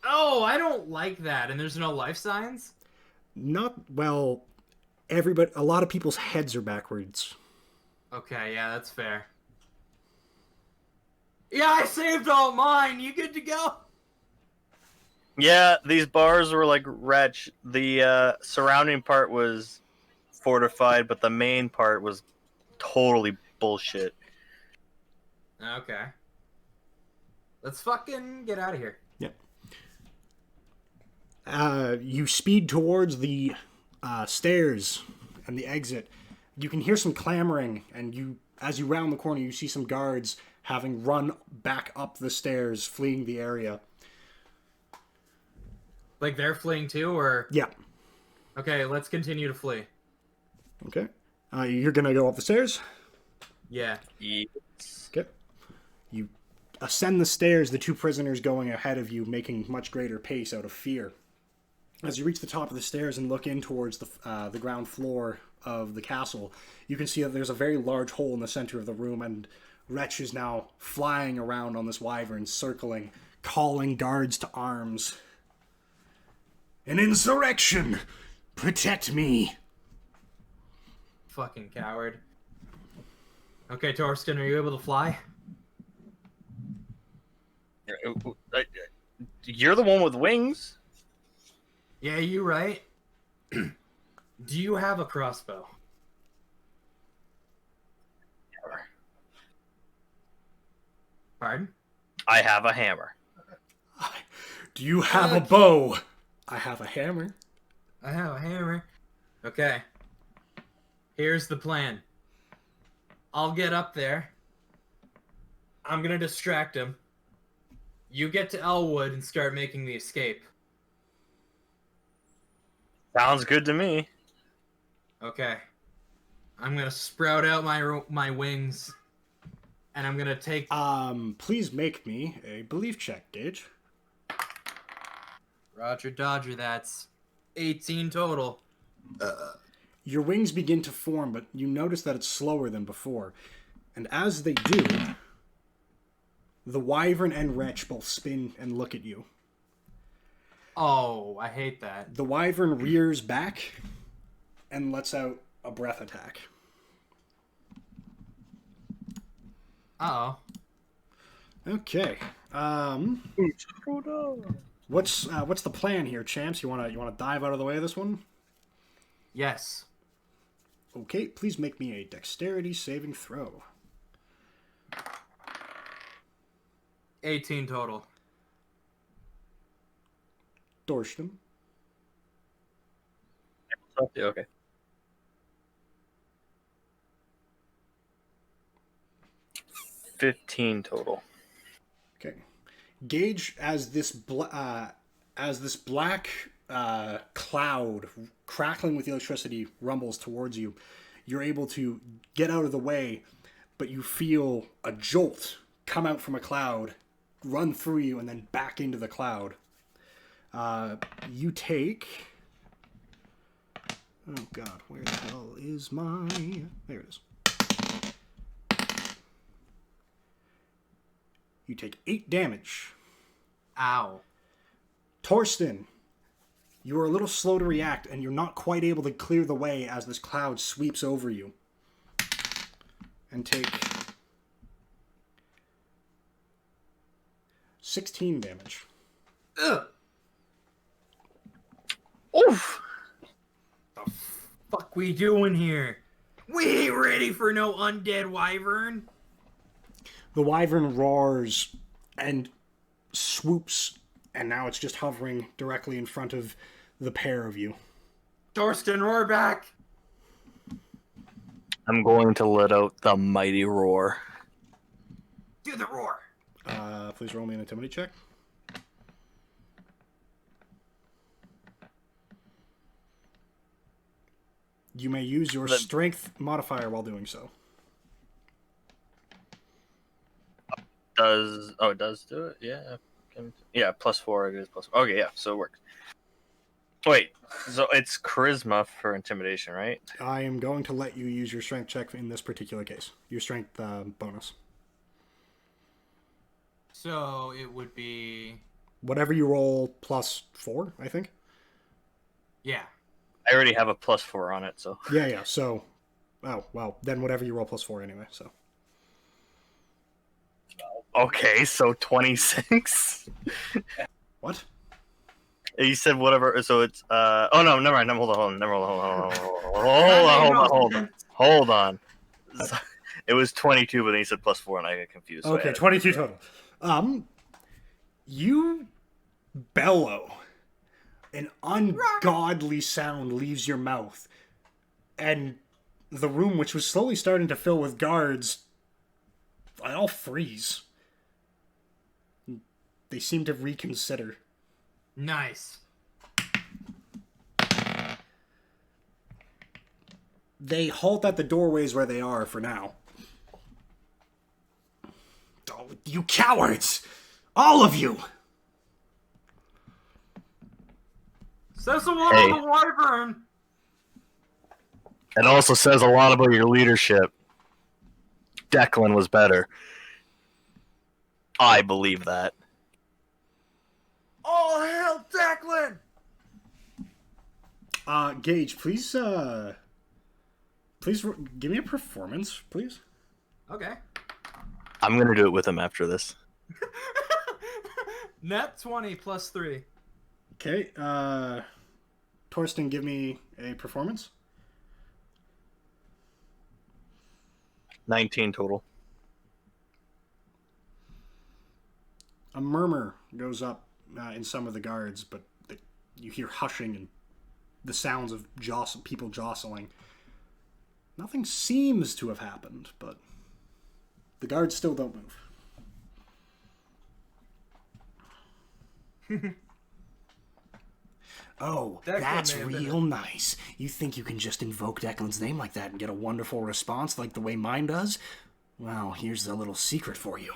Oh, I don't like that. And there's no life signs? A lot of people's heads are backwards. Okay, yeah, that's fair. Yeah, I saved all mine. You good to go? Yeah, these bars were like wretch. The surrounding part was fortified, but the main part was totally bullshit. Okay. Let's fucking get out of here. Yep. You speed towards the stairs and the exit. You can hear some clamoring, and as you round the corner, you see some guards having run back up the stairs, fleeing the area. Like they're fleeing too, or? Yeah. Okay, let's continue to flee. Okay. You're gonna go up the stairs? Yeah. Yes. Okay. You ascend the stairs, the two prisoners going ahead of you, making much greater pace out of fear. As you reach the top of the stairs and look in towards the ground floor of the castle, you can see that there's a very large hole in the center of the room, and Wretch is now flying around on this wyvern, circling, calling guards to arms. An insurrection! Protect me! Fucking coward. Okay, Torskin, are you able to fly? You're the one with wings. Yeah, you right. Do you have a crossbow? Hammer. Pardon? I have a hammer. Do you have a bow? I have a hammer. I have a hammer. Okay. Here's the plan. I'll get up there. I'm gonna distract him. You get to Elwood and start making the escape. Sounds good to me. Okay. I'm gonna sprout out my wings, and I'm gonna take. Please make me a belief check, Gage. Roger Dodger. That's 18 total. Your wings begin to form, but you notice that it's slower than before. And as they do, the wyvern and wretch both spin and look at you. Oh, I hate that. The wyvern rears back and lets out a breath attack. Uh-oh. Okay. What's the plan here, champs? You wanna dive out of the way of this one? Yes. Okay, please make me a dexterity saving throw. 18 total. Dorshton. Okay. $15 total. Okay. Gauge as this black cloud crackling with electricity rumbles towards you. You're able to get out of the way, but you feel a jolt come out from a cloud, run through you, and then back into the cloud. You take... Oh god, where the hell is my... There it is. You take 8 damage. Ow. Torsten, you are a little slow to react, and you're not quite able to clear the way as this cloud sweeps over you. And take 16 damage. Ugh. Oof! The fuck we doing here? We ain't ready for no undead wyvern. The wyvern roars and swoops, and now it's just hovering directly in front of the pair of you. Torsten, roar back. I'm going to let out the mighty roar. Do the roar. Please roll me an intimidate check. You may use your strength modifier while doing so. It does do it? Yeah. Yeah, +4. It is +4. Okay, yeah, so it works. Wait, so it's charisma for intimidation, right? I am going to let you use your strength check in this particular case. Your strength bonus. So it would be... Whatever you roll +4, I think. Yeah. I already have a +4 on it, so. Yeah, so... Oh, well, then whatever you roll +4 anyway, so. Okay, so 26. What? You said whatever, so it's oh no, never mind. Hold on. It was 22, but then you said +4, and I got confused. So Okay, 22 total. You bellow. An ungodly sound leaves your mouth, and the room, which was slowly starting to fill with guards, they all freeze. They seem to reconsider. Nice. They halt at the doorways where they are for now. Oh, you cowards! All of you! Says a lot on the wyvern. It also says a lot about your leadership. Declan was better. I believe that. All hail Declan! Gage, please give me a performance, please. Okay. I'm gonna do it with him after this. Net 20 +3. Okay, Torsten, give me a performance. 19 total. A murmur goes up in some of the guards, but you hear hushing and the sounds of people jostling. Nothing seems to have happened, but the guards still don't move. Oh, Declan that's may have been real nice. You think you can just invoke Declan's name like that and get a wonderful response like the way mine does? Well, here's a little secret for you.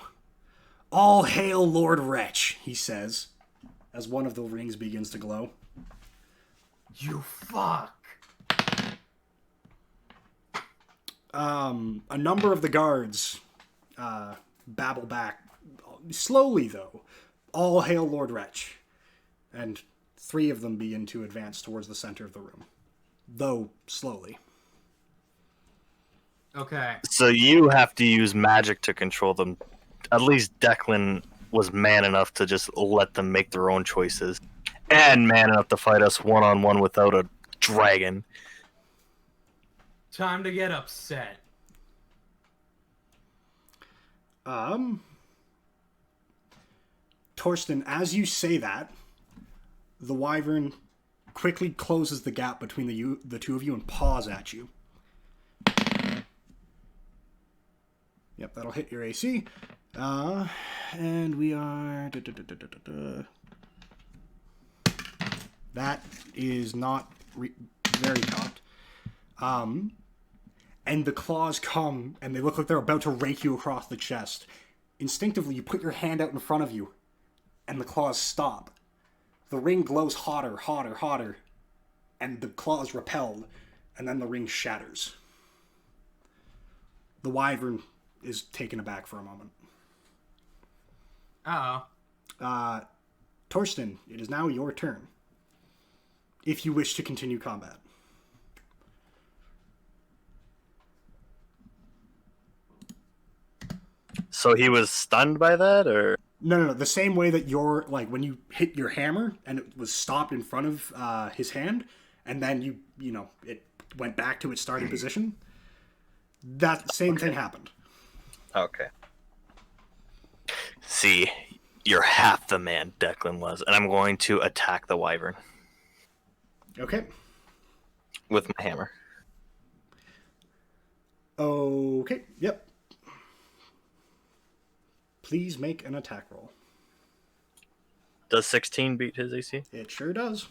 All hail Lord Wretch, he says, as one of the rings begins to glow. You fuck. A number of the guards babble back, slowly though. All hail Lord Wretch. And 3 of them begin to advance towards the center of the room, though slowly. Okay. So you have to use magic to control them. At least Declan was man enough to just let them make their own choices. And man enough to fight us one-on-one without a dragon. Time to get upset. Torsten, as you say that, the wyvern quickly closes the gap between the 2 of you and paws at you. Yep, that'll hit your AC. And we are... That is not very cocked. And the claws come, and they look like they're about to rake you across the chest. Instinctively, you put your hand out in front of you, and the claws stop. The ring glows hotter, hotter, hotter, and the claws repelled, and then the ring shatters. The wyvern is taken aback for a moment. Uh-oh. Torsten, it is now your turn. If you wish to continue combat. So he was stunned by that, or? No. The same way that you're, like, when you hit your hammer and it was stopped in front of his hand, and then you know, it went back to its starting position. That same thing happened. Okay. See, you're half the man Declan was, and I'm going to attack the wyvern. Okay. With my hammer. Okay, yep. Please make an attack roll. Does 16 beat his AC? It sure does.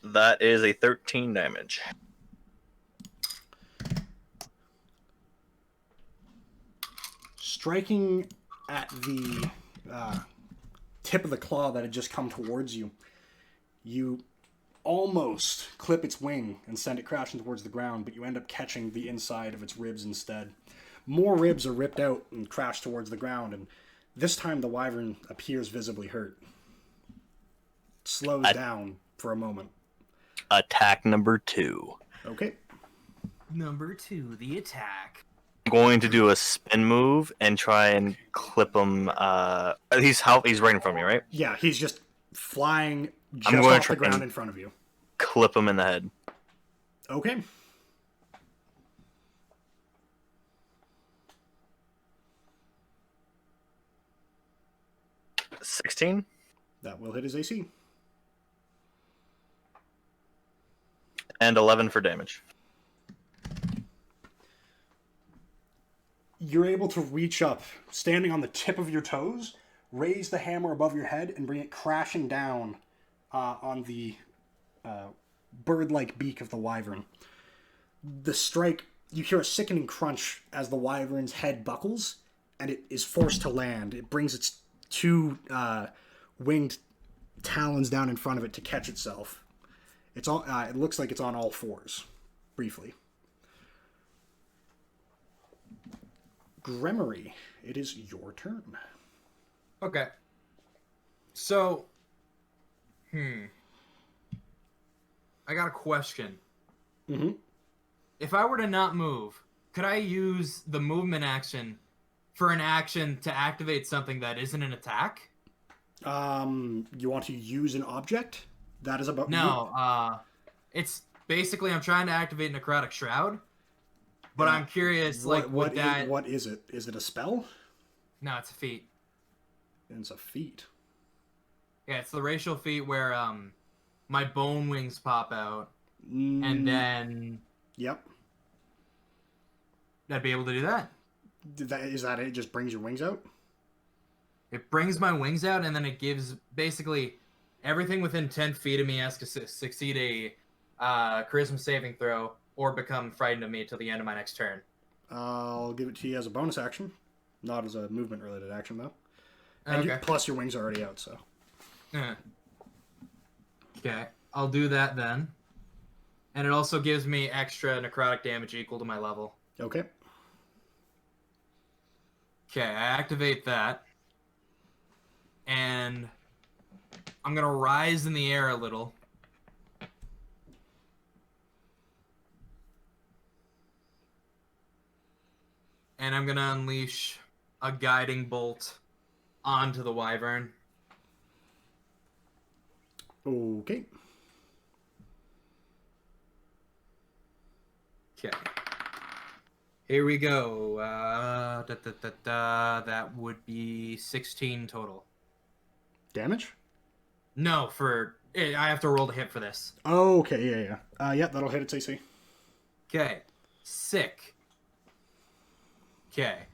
That is a 13 damage. Striking at the tip of the claw that had just come towards you, you almost clip its wing and send it crashing towards the ground, but you end up catching the inside of its ribs instead. More ribs are ripped out and crash towards the ground, and this time the wyvern appears visibly hurt. Slows down for a moment. Attack number 2. Okay. Number 2, the attack. I'm going to do a spin move and try and clip him. He's right in front of me, right? Yeah, he's just flying just I'm going off to the try ground and in front of you. clip him in the head. Okay. $16? That will hit his AC. And 11 for damage. You're able to reach up, standing on the tip of your toes, raise the hammer above your head, and bring it crashing down on the bird-like beak of the wyvern. The strike, you hear a sickening crunch as the wyvern's head buckles, and it is forced to land. It brings its 2 winged talons down in front of it to catch itself. It's all. It looks like it's on all 4s, briefly. Gremory, it is your turn. Okay. So, I got a question. Mm-hmm. If I were to not move, could I use the movement action for an action to activate something that isn't an attack? You want to use an object? That is about... No, it's basically I'm trying to activate Necrotic Shroud, but I'm curious, what is it? Is it a spell? No, it's a feat. It's a feat. Yeah, it's the racial feat where my bone wings pop out, Mm, and then Yep. I'd be able to do that. Is that it? It just brings your wings out? It brings my wings out, and then it gives basically everything within 10 feet of me has to succeed a charisma saving throw or become frightened of me till the end of my next turn. I'll give it to you as a bonus action. Not as a movement-related action, though. And Okay. plus, your wings are already out, so... Okay, I'll do that then. And it also gives me extra necrotic damage equal to my level. Okay. Okay, I activate that. And I'm going to rise in the air a little. And I'm going to unleash a guiding bolt onto the wyvern. Okay. Okay. Here we go. That would be 16 total. Damage? No, I have to roll to hit for this. Oh, okay, yeah. Yeah, that'll hit its AC. Okay. Sick. Okay.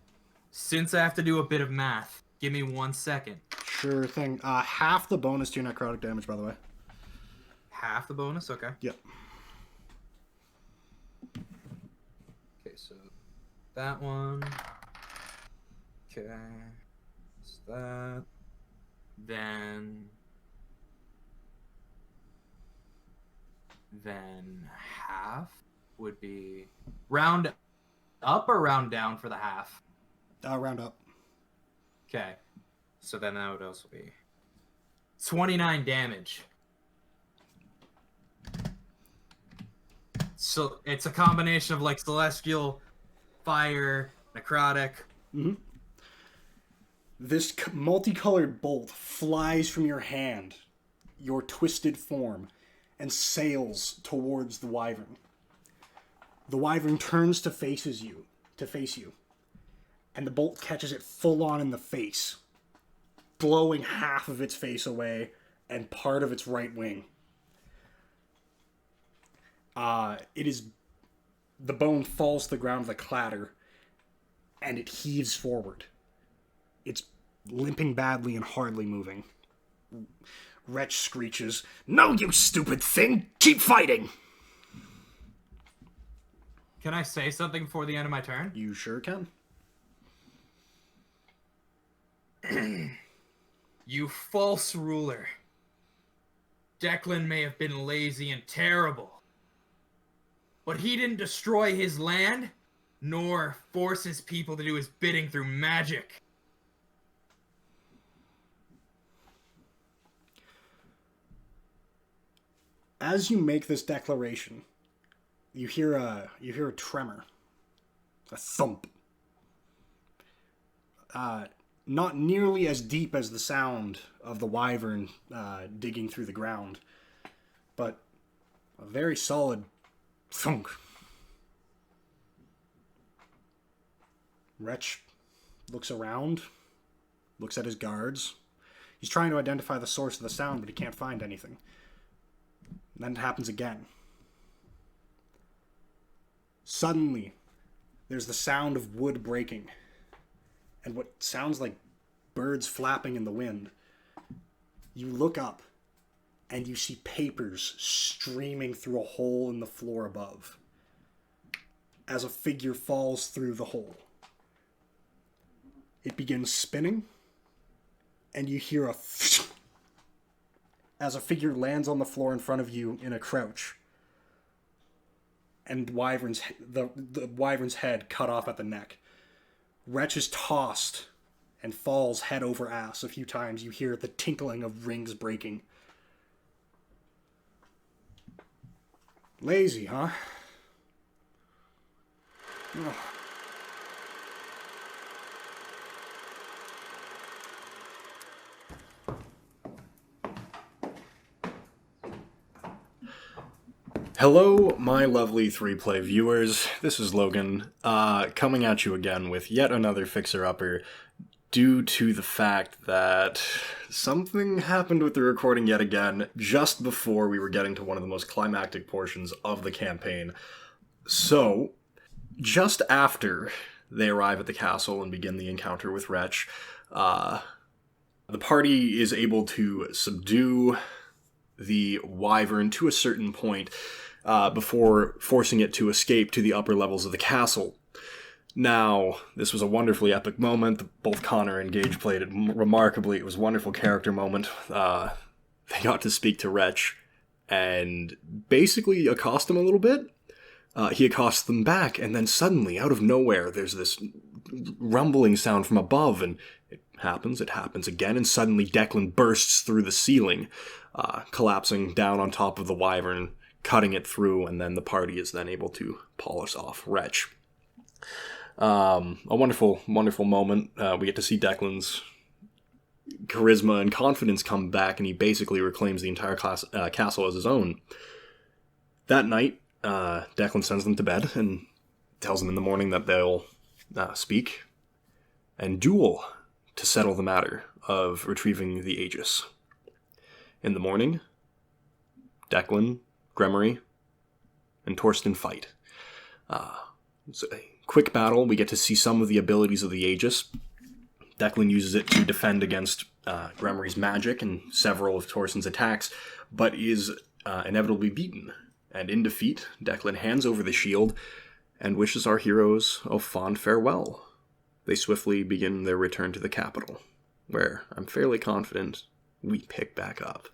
Since I have to do a bit of math, give me 1 second. Sure thing. Half the bonus to your necrotic damage, by the way. Half the bonus? Okay. Yep. Okay, so that one. Okay. That's that. Then half would be round up or round down for the half? Round up. Okay. So then that would also be 29 damage. So it's a combination of like celestial, fire, necrotic. Mm-hmm. This multicolored bolt flies from your hand, your twisted form, and sails towards the wyvern. The wyvern turns to face you, and the bolt catches it full on in the face, blowing half of its face away and part of its right wing. The bone falls to the ground with a clatter, and it heaves forward. It's limping badly and hardly moving. Wretch screeches, "No, you stupid thing! Keep fighting!" Can I say something before the end of my turn? You sure can. You false ruler. Declan may have been lazy and terrible, but he didn't destroy his land, nor force his people to do his bidding through magic. As you make this declaration, you hear a tremor, a thump. Not nearly as deep as the sound of the wyvern digging through the ground, but a very solid thunk. Wretch looks around, looks at his guards. He's trying to identify the source of the sound, but he can't find anything. And then it happens again. Suddenly, there's the sound of wood breaking, and what sounds like birds flapping in the wind. You look up, and you see papers streaming through a hole in the floor above, as a figure falls through the hole. It begins spinning, and you hear a as a figure lands on the floor in front of you in a crouch, and the wyvern's head cut off at the neck. Wretch is tossed and falls head over ass a few times. You hear the tinkling of rings breaking. Lazy, huh? Ugh. Hello, my lovely 3Play viewers. This is Logan, coming at you again with yet another fixer-upper. due to the fact that something happened with the recording yet again just before we were getting to one of the most climactic portions of the campaign. So, just after they arrive at the castle and begin the encounter with Wretch, the party is able to subdue the wyvern to a certain point before forcing it to escape to the upper levels of the castle. Now, this was a wonderfully epic moment. Both Connor and Gage played it remarkably. It was a wonderful character moment. They got to speak to Wretch and basically accost him a little bit. He accosts them back, and then suddenly, out of nowhere, there's this rumbling sound from above, and it happens again, and suddenly Declan bursts through the ceiling, collapsing down on top of the wyvern, cutting it through, and then the party is then able to polish off Wretch. A wonderful, wonderful moment. We get to see Declan's charisma and confidence come back, and he basically reclaims the entire castle as his own. That night, Declan sends them to bed and tells them in the morning that they'll speak and duel to settle the matter of retrieving the Aegis. In the morning, Declan, Gremory, and Torsten fight. It's a quick battle. We get to see some of the abilities of the Aegis. Declan uses it to defend against Gremory's magic and several of Torsten's attacks, but is inevitably beaten. And in defeat, Declan hands over the shield and wishes our heroes a fond farewell. They swiftly begin their return to the capital, where I'm fairly confident we pick back up.